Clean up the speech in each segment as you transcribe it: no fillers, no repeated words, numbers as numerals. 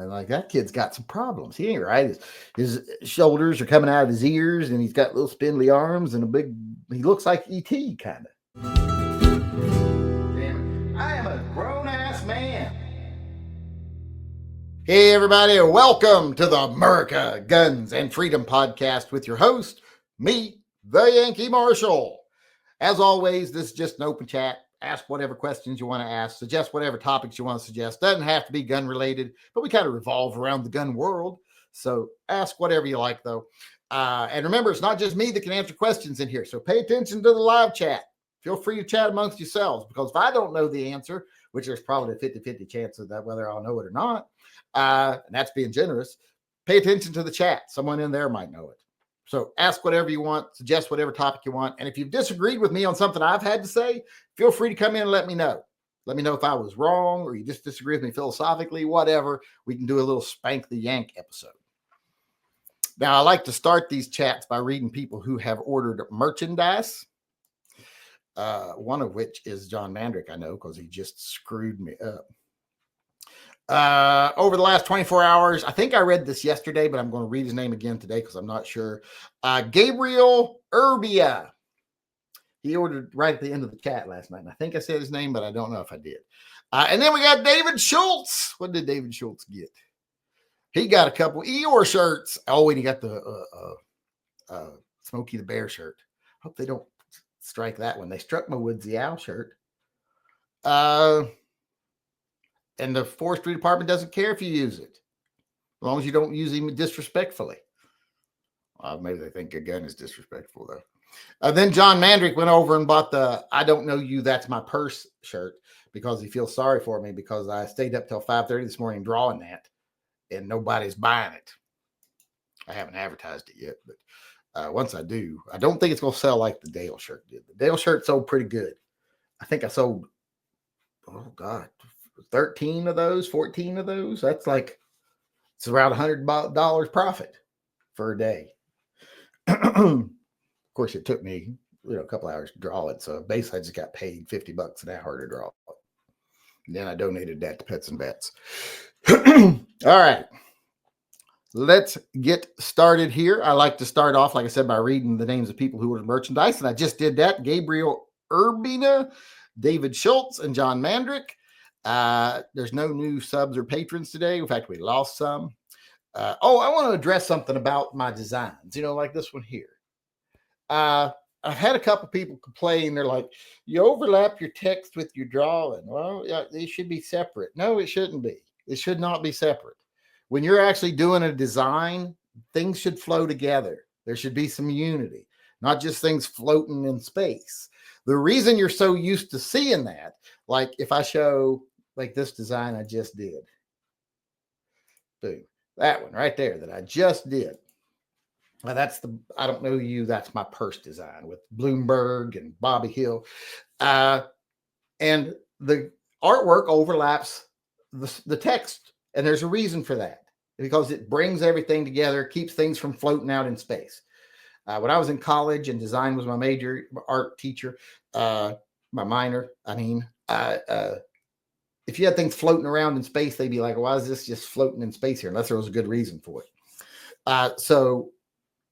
And like, that kid's got some problems. He ain't right. His shoulders are coming out of his ears, and he's got little spindly arms and he looks like E.T. kind of. Damn it. I am a grown-ass man. Hey, everybody, welcome to the MURCA Guns and Freedom Podcast with your host, me, the Yankee Marshal. As always, this is just an open chat. Ask whatever questions you want to ask. Suggest whatever topics you want to suggest. Doesn't have to be gun related, but we kind of revolve around the gun world. So ask whatever you like, though. And remember, it's not just me that can answer questions in here. So pay attention to the live chat. Feel free to chat amongst yourselves, because if I don't know the answer, which there's probably a 50-50 chance of that, whether I'll know it or not, and that's being generous, pay attention to the chat. Someone in there might know it. So ask whatever you want, suggest whatever topic you want. And if you've disagreed with me on something I've had to say, feel free to come in and let me know. Let me know if I was wrong or you just disagree with me philosophically, whatever. We can do a little Spank the Yank episode. Now, I like to start these chats by reading people who have ordered merchandise. One of which is John Mandrick, I know, because he just screwed me up. Over the last 24 hours, I think I read this yesterday, but I'm going to read his name again today because I'm not sure. Gabriel Urbia. He ordered right at the end of the chat last night. And I think I said his name, but I don't know if I did. And then we got David Schultz. What did David Schultz get? He got a couple Eeyore shirts. Oh, and he got the Smokey the Bear shirt. Hope they don't strike that one. They struck my Woodsy Owl shirt. And the forestry department doesn't care if you use it, as long as you don't use him disrespectfully. Maybe they think a gun is disrespectful, though. Then John Mandrick went over and bought the "I don't know you, that's my purse" shirt because he feels sorry for me because I stayed up till 5:30 this morning drawing that, and nobody's buying it. I haven't advertised it yet, but once I do, I don't think it's going to sell like the Dale shirt did. The Dale shirt sold pretty good. I think I sold, 13 of those, 14 of those. That's like, it's around $100 profit for a day. Of course, it took me, a couple hours to draw it. So basically, I just got paid $50 an hour to draw it. And then I donated that to Pets and Vets. All right. Let's get started here. I like to start off, like I said, by reading the names of people who ordered merchandise. And I just did that. Gabriel Urbina, David Schultz, and John Mandrick. There's no new subs or patrons today. In fact, we lost some. I want to address something about my designs, like this one here. I've had a couple people complain. They're like, you overlap your text with your drawing. Well, yeah, they should be separate. No, it shouldn't be. It should not be separate. When you're actually doing a design, things should flow together. There should be some unity, not just things floating in space. The reason you're so used to seeing that, like if I show like this design I just did. Boom. That one right there that I just did. Now that's I don't know you, that's my purse design with Bloomberg and Bobby Hill. And the artwork overlaps the text. And there's a reason for that. Because it brings everything together, keeps things from floating out in space. When I was in college and design was my major, art teacher, my minor, if you had things floating around in space, they'd be like, why is this just floating in space here? Unless there was a good reason for it. So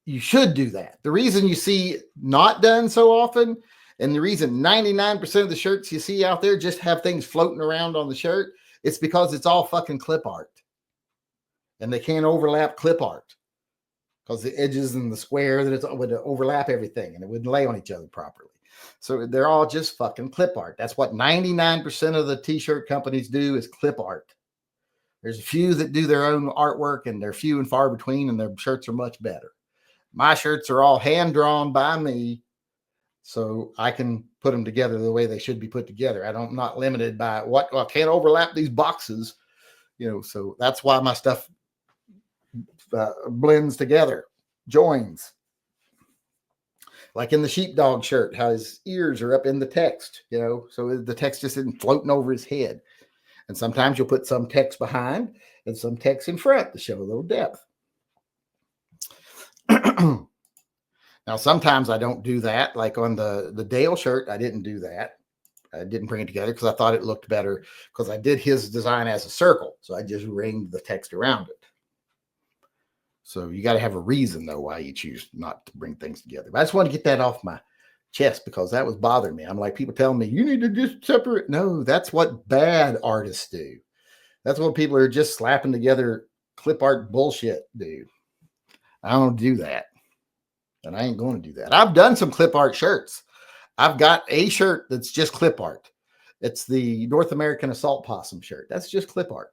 you should do that. The reason you see not done so often, and the reason 99% of the shirts you see out there just have things floating around on the shirt, it's because it's all fucking clip art. And they can't overlap clip art because the edges and the square that it would overlap everything and it wouldn't lay on each other properly. So they're all just fucking clip art. That's what 99% of the t-shirt companies do is clip art. There's a few that do their own artwork and they're few and far between and their shirts are much better. My shirts are all hand drawn by me so I can put them together the way they should be put together. I'm not limited by I can't overlap these boxes, so that's why my stuff blends together, joins. Like in the sheepdog shirt, how his ears are up in the text, so the text just isn't floating over his head. And sometimes you'll put some text behind and some text in front to show a little depth. Now, sometimes I don't do that. Like on the Dale shirt, I didn't do that. I didn't bring it together because I thought it looked better because I did his design as a circle. So I just ringed the text around it. So you got to have a reason, though, why you choose not to bring things together. But I just want to get that off my chest because that was bothering me. I'm like, people telling me, you need to just separate. No, that's what bad artists do. That's what people are just slapping together clip art bullshit do. I don't do that. And I ain't going to do that. I've done some clip art shirts. I've got a shirt that's just clip art. It's the North American Assault Possum shirt. That's just clip art.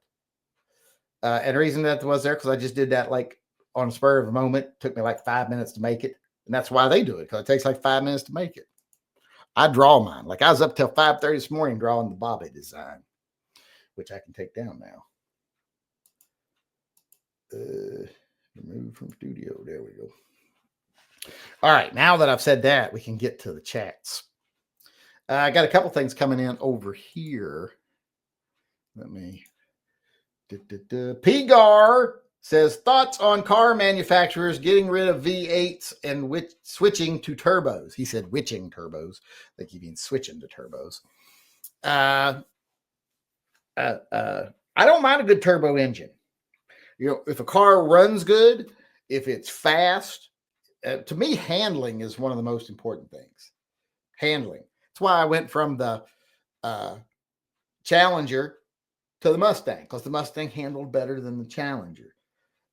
And the reason that was there because I just did that like on the spur of a moment. It took me like 5 minutes to make it. And that's why they do it, because it takes like 5 minutes to make it. I draw mine. Like I was up till 5:30 this morning drawing the Bobby design, which I can take down now. Remove from studio. There we go. All right. Now that I've said that, we can get to the chats. I got a couple things coming in over here. Let me. Pigar says thoughts on car manufacturers getting rid of V8s and switching to turbos. He said witching turbos. I think he means switching to turbos. I don't mind a good turbo engine. You know, if a car runs good, if it's fast, to me, handling is one of the most important things. Handling. That's why I went from the Challenger to the Mustang, because the Mustang handled better than the Challenger.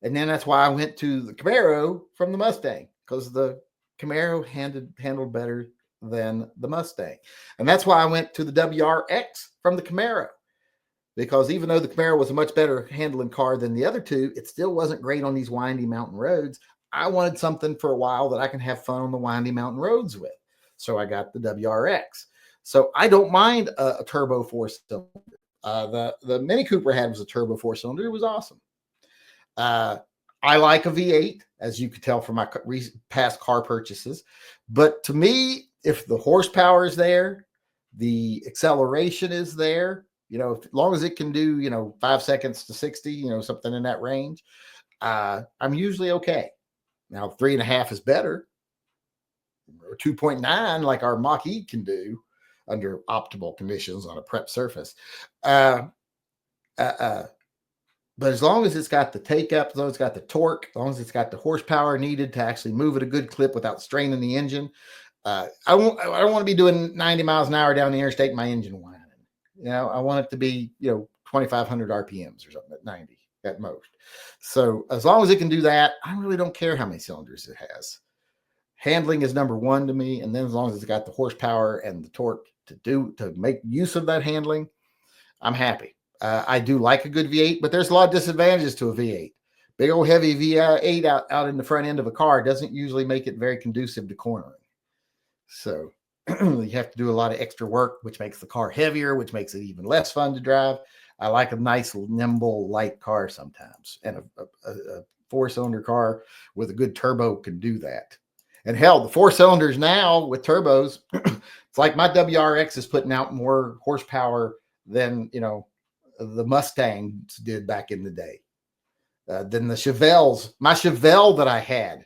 And then that's why I went to the Camaro from the Mustang, because the Camaro handled better than the Mustang. And that's why I went to the WRX from the Camaro, because even though the Camaro was a much better handling car than the other two, it still wasn't great on these windy mountain roads. I wanted something for a while that I can have fun on the windy mountain roads with. So I got the WRX. So I don't mind a turbo 4-cylinder. The Mini Cooper I had was a turbo 4-cylinder. It was awesome. I like a V8, as you could tell from my past car purchases. But to me, if the horsepower is there, the acceleration is there, you know, as long as it can do, you know, 5 seconds to 60, you know, something in that range, I'm usually okay. Now, 3.5 is better, or 2.9, like our Mach-E can do under optimal conditions on a prep surface. But as long as it's got the take up, as long as it's got the torque, as long as it's got the horsepower needed to actually move at a good clip without straining the engine, I don't want to be doing 90 miles an hour down the interstate in my engine whining. You know, I want it to be, you know, 2,500 RPMs or something at 90 at most. So as long as it can do that, I really don't care how many cylinders it has. Handling is number one to me. And then as long as it's got the horsepower and the torque to make use of that handling, I'm happy. I do like a good V8, but there's a lot of disadvantages to a V8. Big old heavy V8 out in the front end of a car doesn't usually make it very conducive to cornering. So you have to do a lot of extra work, which makes the car heavier, which makes it even less fun to drive. I like a nice, nimble, light car sometimes. And a 4-cylinder car with a good turbo can do that. And hell, the 4 cylinders now with turbos, it's like my WRX is putting out more horsepower than, you know, the Mustangs did back in the day. Than the Chevelles. My Chevelle that I had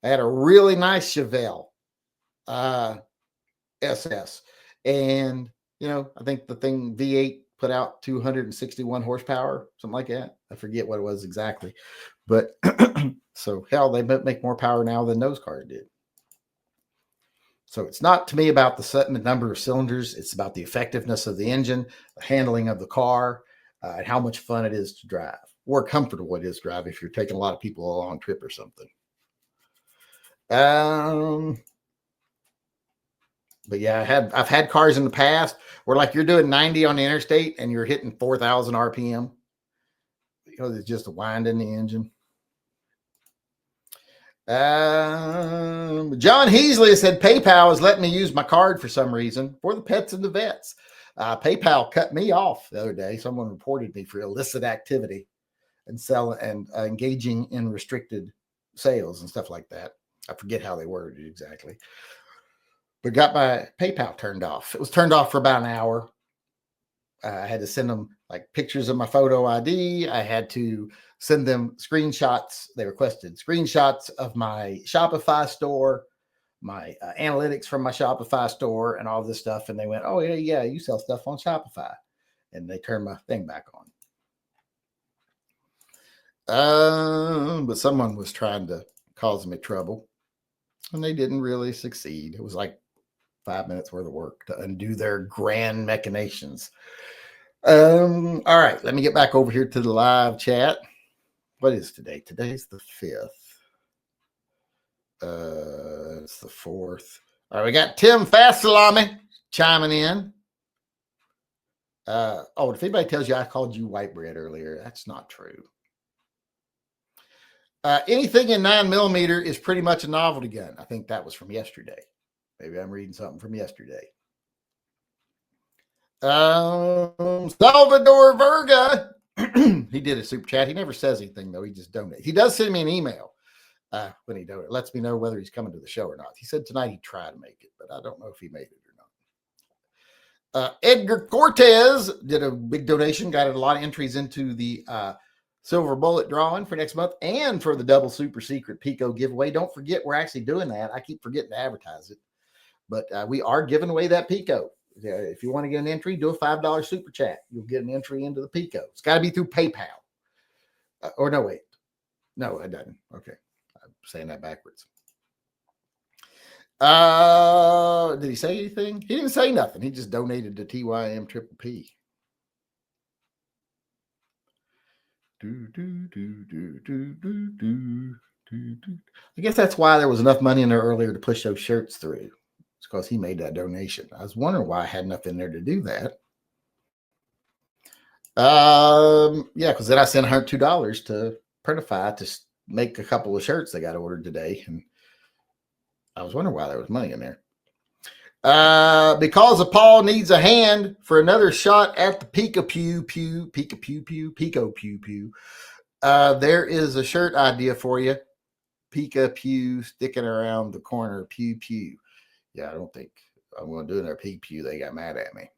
a really nice Chevelle SS. And, you know, I think the thing V8 put out 261 horsepower, something like that. I forget what it was exactly. But so hell, they make more power now than those cars did. So it's not to me about the number of cylinders. It's about the effectiveness of the engine, the handling of the car, and how much fun it is to drive, or comfortable it is to drive if you're taking a lot of people a long trip or something. But yeah, I've had cars in the past where like you're doing 90 on the interstate and you're hitting 4,000 RPM because it's just a wind in the engine. John Heasley said PayPal is letting me use my card for some reason for the pets and the vets. PayPal cut me off the other day. Someone reported me for illicit activity and engaging in restricted sales and stuff like that. I forget how they worded it exactly, but got my PayPal turned off. It was turned off for about an hour. I had to send them like pictures of my photo ID. I had to send them screenshots. They requested screenshots of my Shopify store, my analytics from my Shopify store and all this stuff. And they went, oh, yeah, you sell stuff on Shopify. And they turned my thing back on. But someone was trying to cause me trouble. And they didn't really succeed. It was like 5 minutes worth of work to undo their grand machinations. All right, let me get back over here to the live chat. What is today? Today's the 5th. It's the 4th. All right, we got Tim Fast Salami chiming in. If anybody tells you I called you white bread earlier, that's not true. Anything in 9mm is pretty much a novelty gun. I think that was from yesterday. Maybe I'm reading something from yesterday. Salvador Verga. He did a super chat. He never says anything, though. He just donates. He does send me an email when he donates. It lets me know whether he's coming to the show or not. He said tonight he'd try to make it, but I don't know if he made it or not. Edgar Cortez did a big donation, got a lot of entries into the Silver Bullet drawing for next month and for the double super secret Pico giveaway. Don't forget, we're actually doing that. I keep forgetting to advertise it, but we are giving away that Pico. If you want to get an entry, do a $5 super chat. You'll get an entry into the Pico. It's got to be through PayPal. Or no, wait. No, it doesn't. Okay. I'm saying that backwards. Did he say anything? He didn't say nothing. He just donated to TYMP. I guess that's why there was enough money in there earlier to push those shirts through. It's because he made that donation. I was wondering why I had enough in there to do that. Because then I sent $102 to Printify to make a couple of shirts that got ordered today, and I was wondering why there was money in there. Because of Paul needs a hand for another shot at the Pico Pew. There is a shirt idea for you. Pico Pew sticking around the corner. Pew. Yeah, I don't think I'm going to do another Pew. They got mad at me.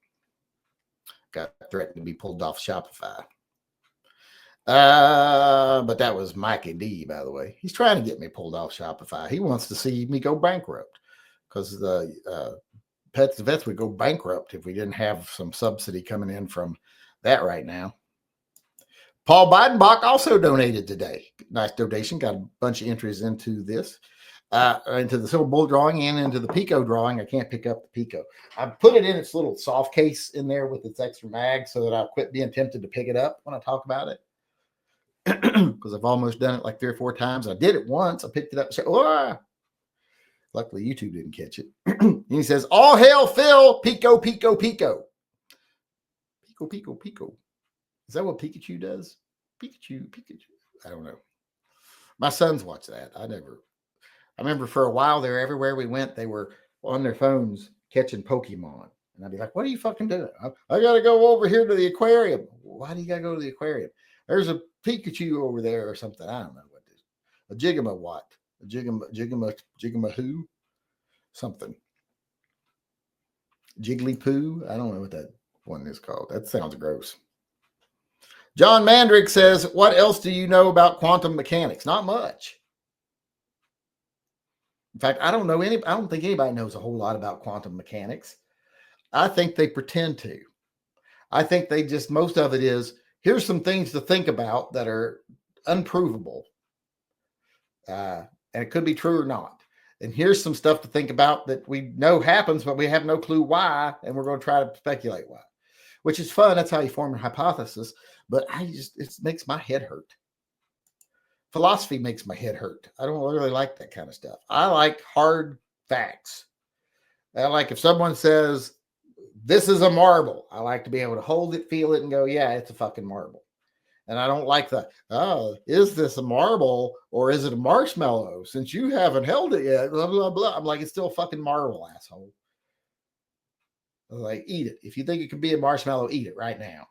Got threatened to be pulled off Shopify. But that was Mikey D, by the way. He's trying to get me pulled off Shopify. He wants to see me go bankrupt because the Pets and Vets would go bankrupt if we didn't have some subsidy coming in from that right now. Paul Bidenbach also donated today. Nice donation. Got a bunch of entries into this, into the Silver Bullet drawing and into the Pico drawing. I can't pick up the Pico. I put it in its little soft case in there with its extra mag so that I'll quit being tempted to pick it up when I talk about it. Because I've almost done it like 3 or 4 times. I did it once. I picked it up and said, oh. Luckily, YouTube didn't catch it. And he says, all hail Phil, Pico. Pico. Is that what Pikachu does? Pikachu. I don't know. My sons watch that. I remember for a while there, everywhere we went, they were on their phones catching Pokemon. And I'd be like, what are you fucking doing? I got to go over here to the aquarium. Why do you got to go to the aquarium? There's a Pikachu over there or something. I don't know what it is. A Jigama what? A Jigama who? Something. Jigglypoo? I don't know what that one is called. That sounds gross. John Mandrick says, what else do you know about quantum mechanics? Not much. In fact, I don't think anybody knows a whole lot about quantum mechanics. I think they pretend to. I think most of it is, here's some things to think about that are unprovable. And it could be true or not. And here's some stuff to think about that we know happens, but we have no clue why. And we're going to try to speculate why, which is fun. That's how you form a hypothesis. But it makes my head hurt. Philosophy makes my head hurt. I don't really like that kind of stuff. I like hard facts. I like if someone says, this is a marble, I like to be able to hold it, feel it, and go, yeah, it's a fucking marble. And I don't like is this a marble or is it a marshmallow? Since you haven't held it yet, blah, blah, blah. I'm like, it's still a fucking marble, asshole. I was like, eat it. If you think it could be a marshmallow, eat it right now.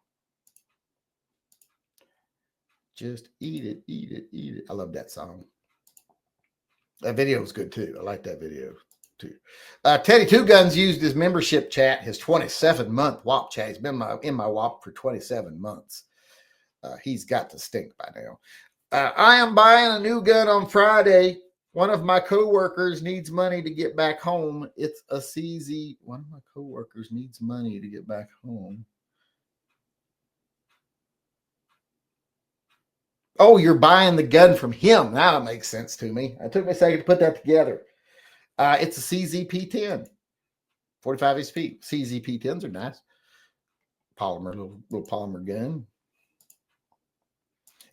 Just eat it. I love that song. That video is good too. I like that video too. Teddy Two Guns used his membership chat, his 27-month WAP chat. He's been in my WAP for 27 months. He's got to stink by now. I am buying a new gun on Friday. One of my coworkers needs money to get back home. It's a CZ. One of my coworkers needs money to get back home. Oh, you're buying the gun from him. Now it makes sense to me. It took me a second to put that together. It's a CZP-10, 45 HP. CZP-10s are nice. Polymer, little polymer gun.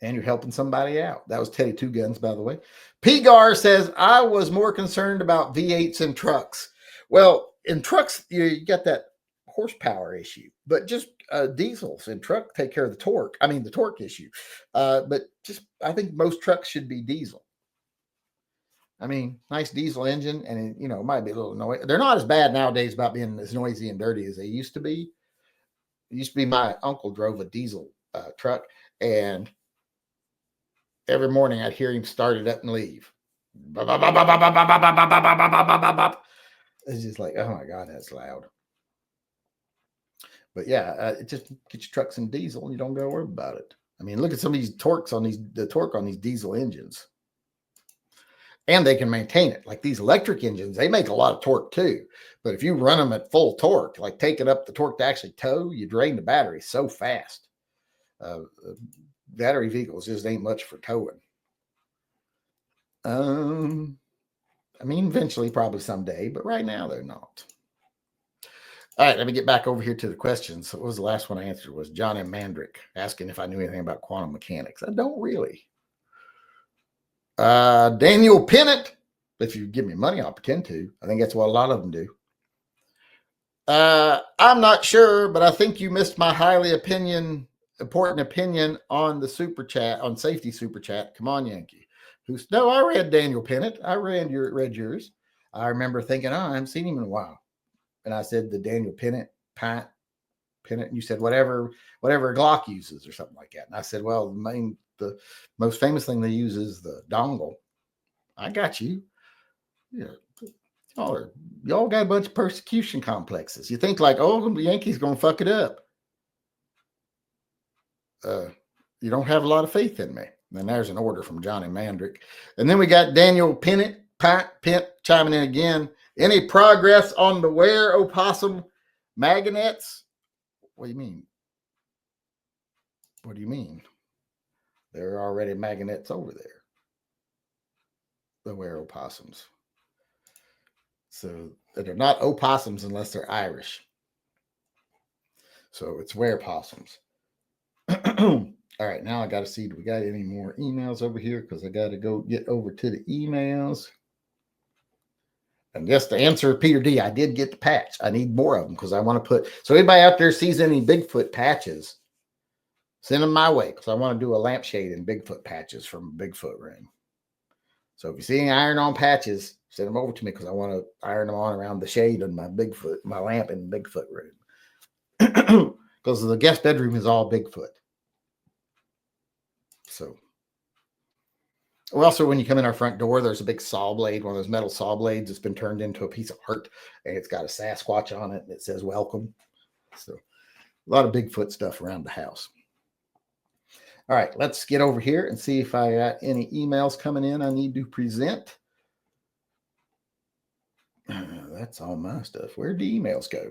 And you're helping somebody out. That was Teddy Two Guns, by the way. Pigar says, I was more concerned about V8s in trucks. Well, in trucks, you got that horsepower issue, but just diesels in truck take care of the torque. I mean, the torque issue. But just, I think most trucks should be diesel. I mean, nice diesel engine, and it might be a little noisy. They're not as bad nowadays about being as noisy and dirty as they used to be. It used to be my uncle drove a diesel truck, and every morning I'd hear him start it up and leave. It's just like, oh my God, that's loud. But yeah, just get your trucks in diesel and you don't got to worry about it. I mean, look at some of these torques on the torque on these diesel engines. And they can maintain it. Like these electric engines, they make a lot of torque too. But if you run them at full torque, like taking up the torque to actually tow, you drain the battery so fast. Battery vehicles just ain't much for towing. I mean, eventually, probably someday, but right now they're not. All right, let me get back over here to the questions. What was the last one I answered? Was John M. Mandrick asking if I knew anything about quantum mechanics. I don't really. Daniel Pennant, if you give me money, I'll pretend to. I think that's what a lot of them do. I'm not sure, but I think you missed my highly important opinion on the super chat, on safety super chat. Come on, Yankee. No, I read Daniel Pennant. I read yours. I remember thinking, I haven't seen him in a while. And I said the Daniel Pennant, Pennant, and you said whatever Glock uses or something like that. And I said, well, the most famous thing they use is the dongle. I got you. Yeah. Y'all got a bunch of persecution complexes. You think like, oh, the Yankees going to fuck it up. You don't have a lot of faith in me. And there's an order from Johnny Mandrick. And then we got Daniel Pennant chiming in again. Any progress on the Ware opossum magnets? What do you mean? What do you mean? There are already magnets over there. The Ware opossums. So they're not opossums unless they're Irish. So it's Ware possums. All right, now I got to see, do we got any more emails over here? Because I got to go get over to the emails. And just to answer Peter D, I did get the patch. I need more of them because I want to put, so anybody out there sees any Bigfoot patches, send them my way because I want to do a lampshade in Bigfoot patches from Bigfoot room. So if you see any iron-on patches, send them over to me because I want to iron them on around the shade of my lamp in the Bigfoot room. Because the guest bedroom is all Bigfoot. So, also when you come in our front door, there's a big saw blade, one of those metal saw blades that's been turned into a piece of art, and it's got a Sasquatch on it, and it says welcome. So, a lot of Bigfoot stuff around the house. All right, let's get over here and see if I got any emails coming in I need to present. That's all my stuff. Where'd the emails go?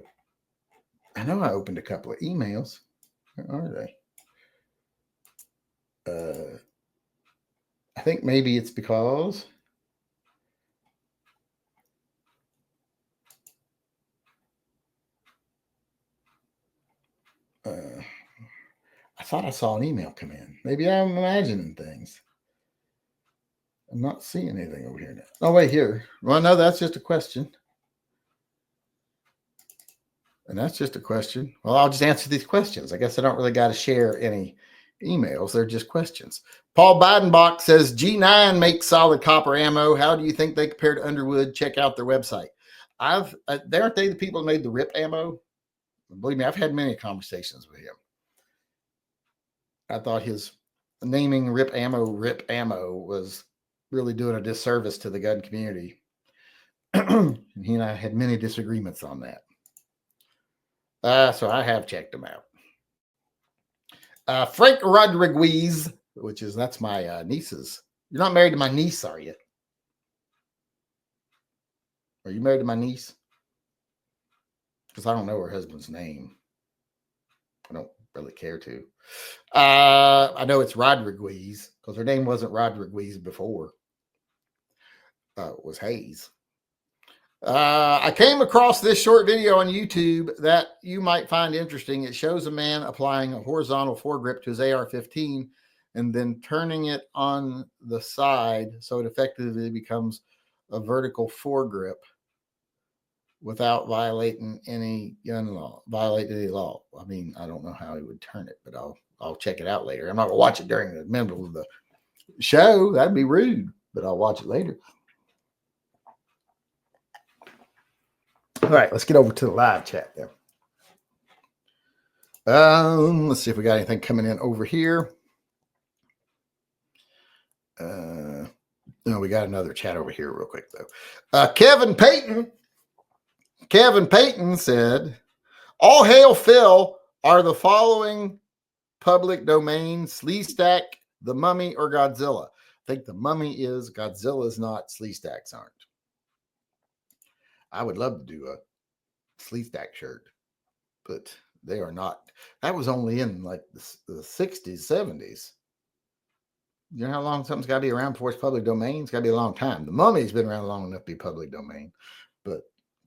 I know I opened a couple of emails. Where are they? I think maybe it's because I thought I saw an email come in. Maybe I'm imagining things. I'm not seeing anything over here now. Oh, wait, here. Well, no, that's just a question. And that's just a question. Well, I'll just answer these questions. I guess I don't really got to share any emails. They're just questions. Paul Bidenbach says, G9 makes solid copper ammo. How do you think they compare to Underwood? Check out their website. Aren't they the people who made the RIP ammo? Believe me, I've had many conversations with him. I thought his naming RIP ammo was really doing a disservice to the gun community. He and I had many disagreements on that. So I have checked them out. Frank Rodriguez, that's my niece's. You're not married to my niece, are you? Are you married to my niece? Because I don't know her husband's name. I don't really care to. I know it's Rodriguez because her name wasn't Rodriguez before. It was Hayes. I came across this short video on YouTube that you might find interesting. It shows a man applying a horizontal foregrip to his AR-15 and then turning it on the side so it effectively becomes a vertical foregrip without violating any gun law, violate any law. I mean, I don't know how he would turn it, but I'll check it out later. I'm not gonna watch it during the middle of the show. That'd be rude, but I'll watch it later. All right, let's get over to the live chat there. Let's see if we got anything coming in over here. No, we got another chat over here real quick though. Kevin Payton said, all hail Phil, are the following public domain: Sleestack, The Mummy, or Godzilla? I think The Mummy is, Godzilla is not, Sleestacks aren't. I would love to do a Sleestack shirt, but they are not. That was only in like the 60s, 70s. You know how long something's got to be around before it's public domain? It's got to be a long time. The Mummy's been around long enough to be public domain, but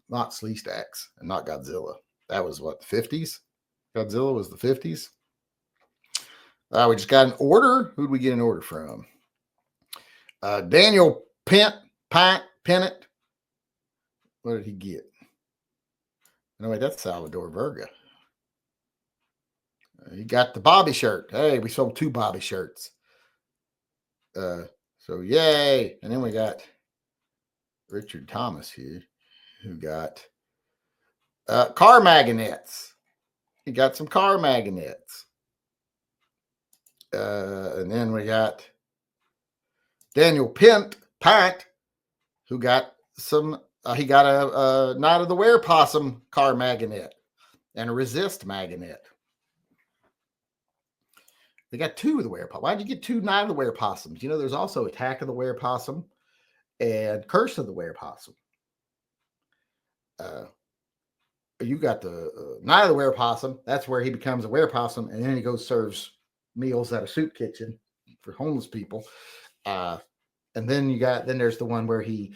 not Sleestacks and not Godzilla. That was what, the 50s? Godzilla was the 50s. We just got an order. Who'd we get an order from? Daniel Pennant. What did he get? No, wait, that's Salvador Verga. He got the Bobby shirt. Hey, we sold 2 Bobby shirts. So yay. And then we got Richard Thomas here, who got car magnets. He got some car magnets. And then we got Daniel Pint, who got some, he got a Night of the Were-Possum car magnet and a Resist magnet. They got 2 of the Were-Possum. Why'd you get 2 Night of the Were-Possums? You know, there's also Attack of the Were-Possum and Curse of the Were-Possum. You got the Night of the Were-Possum. That's where he becomes a were-possum, and then he goes serves meals at a soup kitchen for homeless people. And then there's the one where he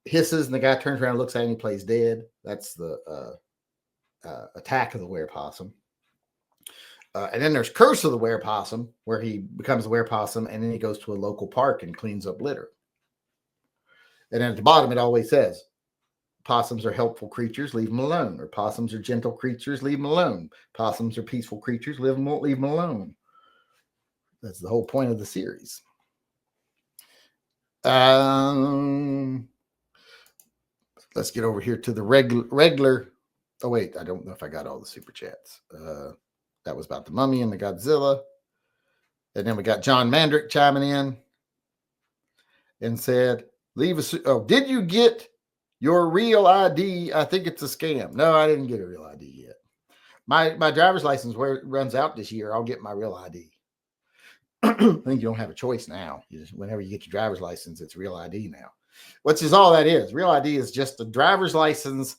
hisses and the guy turns around and looks at him and he plays dead. That's the Attack of the Were-Possum. And then there's Curse of the Were-Possum, where he becomes a were-possum and then he goes to a local park and cleans up litter. And then at the bottom, it always says, possums are helpful creatures, leave them alone. Or possums are gentle creatures, leave them alone. Possums are peaceful creatures, leave them alone. That's the whole point of the series. Let's get over here to the regular. Oh, wait, I don't know if I got all the super chats. That was about the Mummy and the Godzilla. And then we got John Mandrick chiming in and said, did you get your real ID? I think it's a scam. No, I didn't get a real ID yet. My driver's license, where it runs out this year, I'll get my real ID. I think you don't have a choice now. Whenever you get your driver's license, it's real ID now. Which is all that is. Real ID is just a driver's license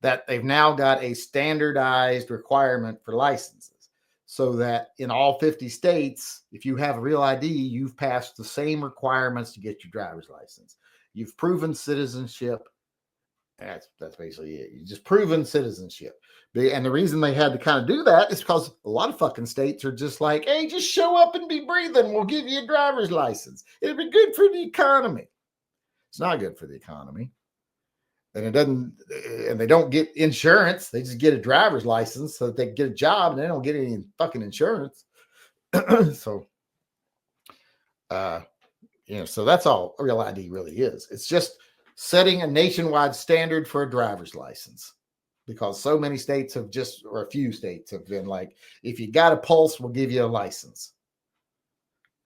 that they've now got a standardized requirement for licenses. So that in all 50 states, if you have a real ID, you've passed the same requirements to get your driver's license. You've proven citizenship. That's basically it. You just proven citizenship. And the reason they had to kind of do that is because a lot of fucking states are just like, hey, just show up and be breathing. We'll give you a driver's license. It'll be good for the economy. It's not good for the economy. And they don't get insurance. They just get a driver's license so that they can get a job and they don't get any fucking insurance. So, so that's all real ID really is. It's just setting a nationwide standard for a driver's license, because so many states or a few states have been like, if you got a pulse, we'll give you a license.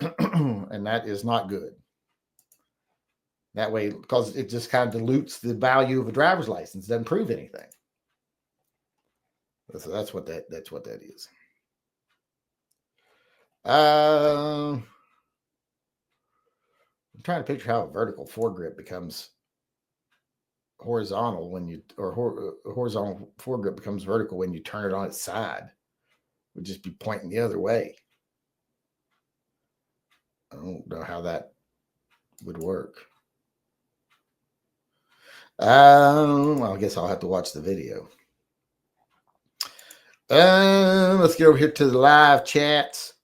And that is not good. That way, because it just kind of dilutes the value of a driver's license, doesn't prove anything. So that's what that is. I'm trying to picture how a vertical foregrip becomes horizontal when you, or horizontal foregrip becomes vertical when you turn it on its side. It would just be pointing the other way. I don't know how that would work. I guess I'll have to watch the video. Let's get over here to the live chats.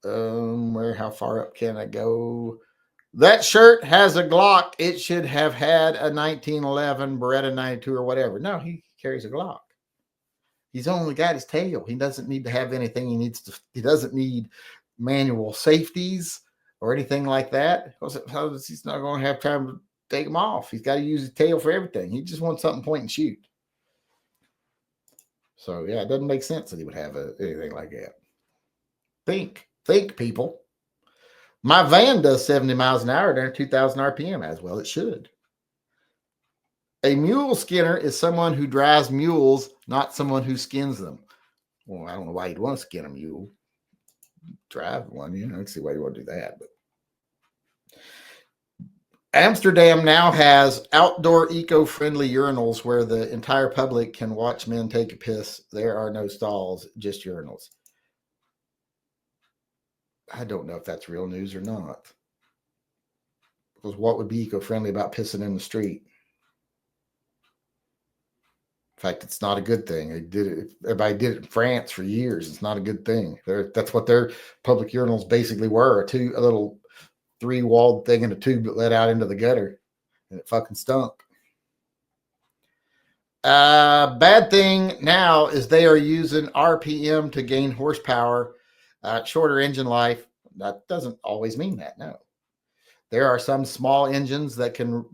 How far up can I go? That shirt has a Glock. It should have had a 1911 Beretta 92 or whatever. No, he carries a Glock. He's only got his tail. He doesn't need to have anything. He doesn't need manual safeties or anything like that. He's not going to have time to take them off. He's got to use his tail for everything. He just wants something point and shoot. So yeah, it doesn't make sense that he would have anything like that. Think, people. My van does 70 miles an hour during 2,000 RPM as well. It should. A mule skinner is someone who drives mules, not someone who skins them. Well, I don't know why you'd want to skin a mule. Drive one, I can see why you want to do that. But Amsterdam now has outdoor eco-friendly urinals where the entire public can watch men take a piss. There are no stalls, just urinals. I don't know if that's real news or not. Because what would be eco-friendly about pissing in the street? In fact, it's not a good thing. Everybody did it in France for years. It's not a good thing. That's what their public urinals basically were. A little 3-walled thing in a tube that led out into the gutter. And it fucking stunk. Bad thing now is they are using RPM to gain horsepower. Shorter engine life. That doesn't always mean that, no. There are some small engines that can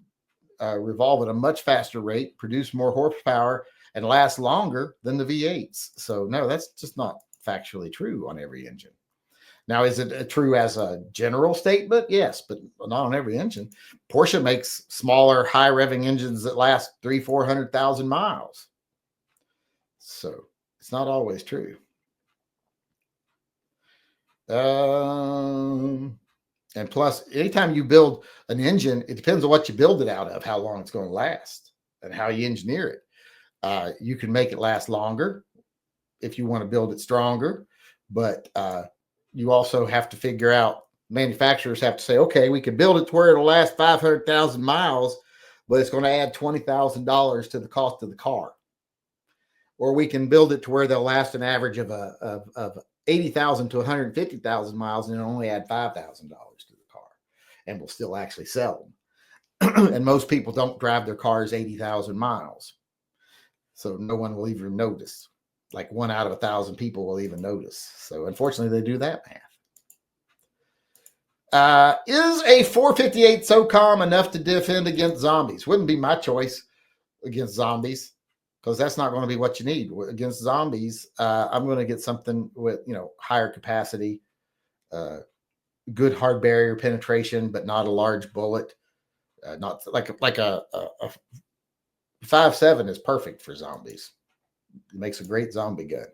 revolve at a much faster rate, produce more horsepower, and last longer than the V8s. So, no, that's just not factually true on every engine. Now, is it true as a general statement? Yes, but not on every engine. Porsche makes smaller, high-revving engines that last 300,000-400,000 miles. So, it's not always true. And plus, anytime you build an engine, it depends on what you build it out of, how long it's going to last, and how you engineer it. You can make it last longer if you want to build it stronger, but you also have to figure out, manufacturers have to say, okay, we can build it to where it'll last 500,000 miles, but it's going to add $20,000 to the cost of the car. Or we can build it to where they'll last an average of 80,000 to 150,000 miles, and it'll only add $5,000 to the car, and we'll still actually sell them. And most people don't drive their cars 80,000 miles. So no one will even notice. Like 1 out of 1,000 people will even notice. So unfortunately, they do that math. Is a 458 SOCOM enough to defend against zombies? Wouldn't be my choice against zombies, because that's not going to be what you need. Against zombies, I'm going to get something with, higher capacity, good hard barrier penetration, but not a large bullet. Not like a 5.7 is perfect for zombies. It makes a great zombie gun.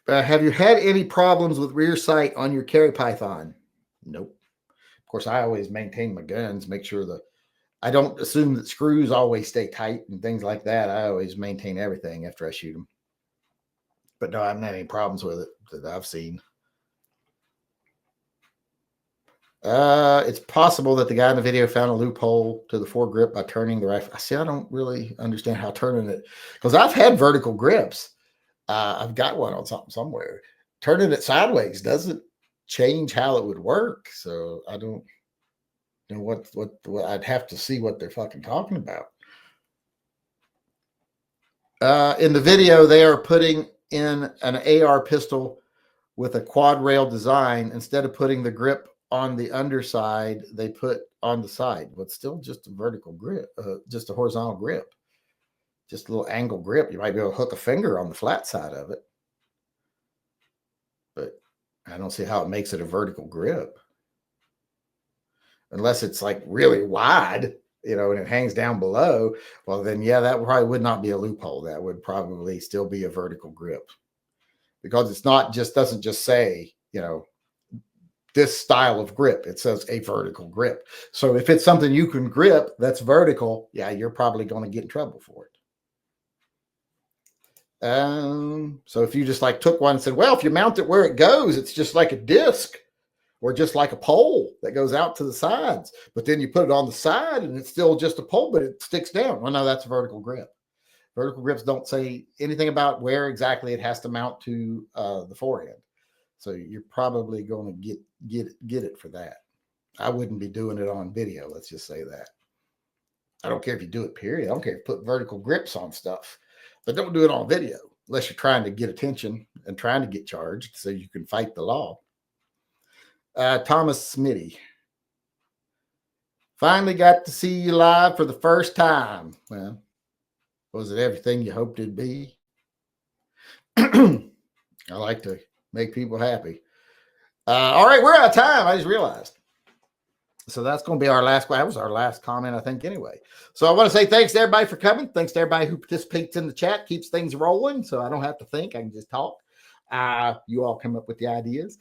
Have you had any problems with rear sight on your carry python? Nope. Of course, I always maintain my guns, make sure I don't assume that screws always stay tight and things like that. I always maintain everything after I shoot them. But no, I haven't had any problems with it that I've seen. It's possible that the guy in the video found a loophole to the foregrip by turning the rifle. See, I don't really understand how turning it, because I've had vertical grips. I've got one on something somewhere. Turning it sideways doesn't change how it would work. So I don't know what I'd have to see what they're fucking talking about. In the video, they are putting in an AR pistol with a quad rail design. Instead of putting the grip on the underside, they put on the side, but still just a vertical grip, just a horizontal grip, just a little angle grip. You might be able to hook a finger on the flat side of it, but I don't see how it makes it a vertical grip. Unless it's like really wide, and it hangs down below. Well, then, yeah, that probably would not be a loophole. That would probably still be a vertical grip, because it's not just, doesn't just say, this style of grip. It says a vertical grip. So if it's something you can grip that's vertical, yeah, you're probably going to get in trouble for it. So if you just like took one and said, well, if you mount it where it goes, it's just like a disc or just like a pole that goes out to the sides, but then you put it on the side and it's still just a pole, but it sticks down. Well, no, that's a vertical grip. Vertical grips don't say anything about where exactly it has to mount to the forehand. So you're probably going to get it for that. I wouldn't be doing it on video. Let's just say that. I don't care if you do it, period. I don't care if you put vertical grips on stuff, but don't do it on video unless you're trying to get attention and trying to get charged so you can fight the law. Thomas Smitty. Finally got to see you live for the first time. Well, was it everything you hoped it'd be? I like to make people happy. All right, we're out of time. I just realized. So that's going to be our last. That was our last comment, I think, anyway. So I want to say thanks to everybody for coming. Thanks to everybody who participates in the chat, keeps things rolling, so I don't have to think. I can just talk. You all come up with the ideas.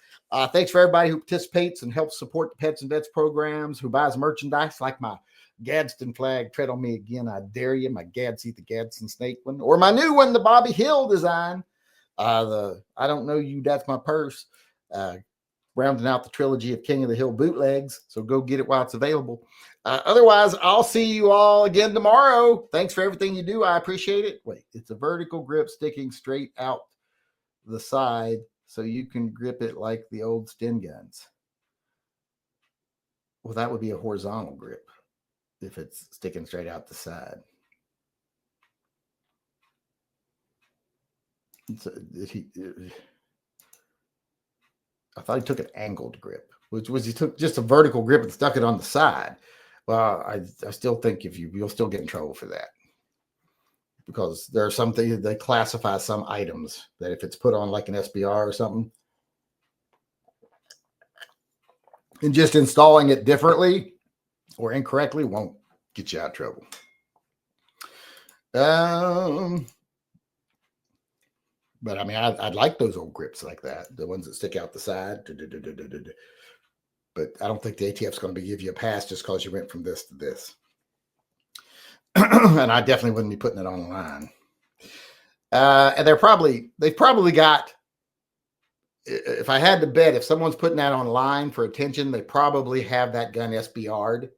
Thanks for everybody who participates and helps support the Pets and Vets programs, who buys merchandise like my Gadsden flag. Tread on me again, I dare you. My Gadsy the Gadsden snake one, or my new one, the Bobby Hill design. I don't know you, that's my purse. Rounding out the trilogy of King of the Hill bootlegs. So go get it while it's available. Otherwise, I'll see you all again tomorrow. Thanks for everything you do. I appreciate it. Wait, it's a vertical grip sticking straight out the side so you can grip it like the old Sten guns. Well, that would be a horizontal grip if it's sticking straight out the side. I thought he took an angled grip, which was he took just a vertical grip and stuck it on the side. Well, I still think you'll still get in trouble for that, because there are some things they classify some items that if it's put on like an SBR or something, and just installing it differently or incorrectly won't get you out of trouble. But I mean, I'd like those old grips like that, the ones that stick out the side. But I don't think the ATF's going to give you a pass just because you went from this to this. And I definitely wouldn't be putting it online. And they've probably got, if I had to bet, if someone's putting that online for attention, they probably have that gun SBR'd.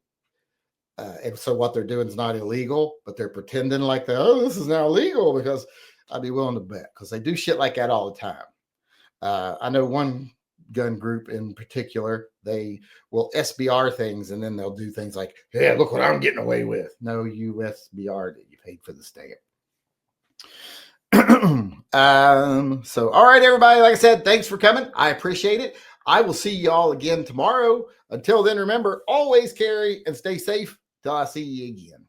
And so what they're doing is not illegal, but they're pretending like this is now legal, because I'd be willing to bet, because they do shit like that all the time. I know one gun group in particular, they will SBR things and then they'll do things like, yeah, look what I'm getting away with. No, you SBR'd it. You paid for the stamp. So, all right, everybody, like I said, thanks for coming. I appreciate it. I will see you all again tomorrow. Until then, remember, always carry and stay safe till I see you again.